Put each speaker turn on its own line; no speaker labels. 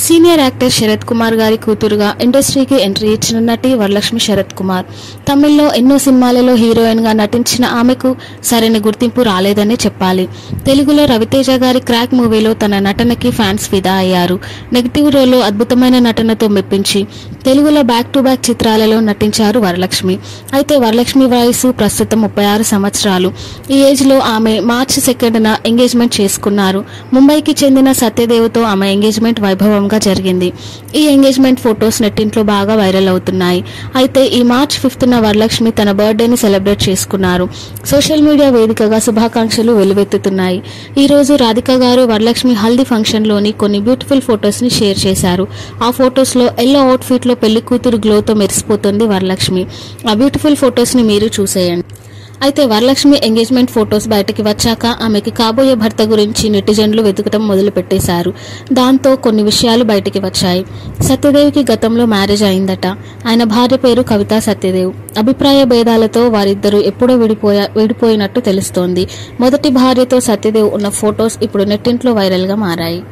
Senior actor Sarath Kumar గారి కూతురుగా ఇండస్ట్రీకి ఎంట్రీ ఇచ్చిన నటి వరలక్ష్మి శరత్ కుమార్. తమిళ్లో ఎన్నో సినిమాలలో హీరోయిన్ గా నటించిన ఆమెకు సరైన గుర్తింపు రాలేదని చెప్పాలి. తెలుగులో రవితేజ గారి క్రాక్ మూవీలో తన నటనకి ఫ్యాన్స్ ఫిదా అయ్యారు. నెగిటివ్ రోల్లో అద్భుతమైన నటనతో మెప్పించి తెలుగులో బ్యాక్ టు బ్యాక్ చిత్రాలలో నటించారు వరలక్ష్మి. అయితే వరలక్ష్మి వయసు ప్రస్తుతం 36 సంవత్సరాలు. ఈ ఏజ్ లో ఆమె మార్చి 2న ఎంగేజ్మెంట్ చేసుకున్నారు. ముంబైకి చెందిన సత్యదేవ్తో ఆమె ఎంగేజ్మెంట్ వైభవంగా జరిగింది. ఈ ఎంగేజ్మెంట్ ఫొటోస్ నెట్టింట్లో బాగా వైరల్ అవుతున్నాయి. అయితే ఈ మార్చి 5న వరలక్ష్మి తన బర్త్డేని సెలబ్రేట్ చేసుకున్నారు. సోషల్ మీడియా వేదికగా శుభాకాంక్షలు వెల్లువెత్తుతున్నాయి. ఈ రోజు రాధిక గారు వరలక్ష్మి హల్దీ ఫంక్షన్ లోని కొన్ని బ్యూటిఫుల్ ఫొటోస్ ని షేర్ చేశారు. ఆ ఫొటోస్ లో ఎల్లో అవుట్ ఫిట్ లో పెళ్లి కూతురు గ్లోతో మెరిసిపోతుంది వరలక్ష్మి. ఆ బ్యూటిఫుల్ ఫొటోస్ ని మీరు చూసేయండి. అయితే వరలక్ష్మి ఎంగేజ్మెంట్ ఫొటోస్ బయటకి వచ్చాక ఆమెకి కాబోయే భర్త గురించి నెటిజన్లు వెతకడం మొదలు పెట్టేశారు. దాంతో కొన్ని విషయాలు బయటికి వచ్చాయి. సత్యదేవ్కి గతంలో మ్యారేజ్ అయిందట. ఆయన భార్య పేరు కవితా సత్యదేవ్. అభిప్రాయ భేదాలతో వారిద్దరూ ఎప్పుడో విడిపోయినట్టు తెలుస్తోంది. మొదటి భార్యతో సత్యదేవ్ ఉన్న ఫొటోస్ ఇప్పుడు నెట్టింట్లో వైరల్ గా మారాయి.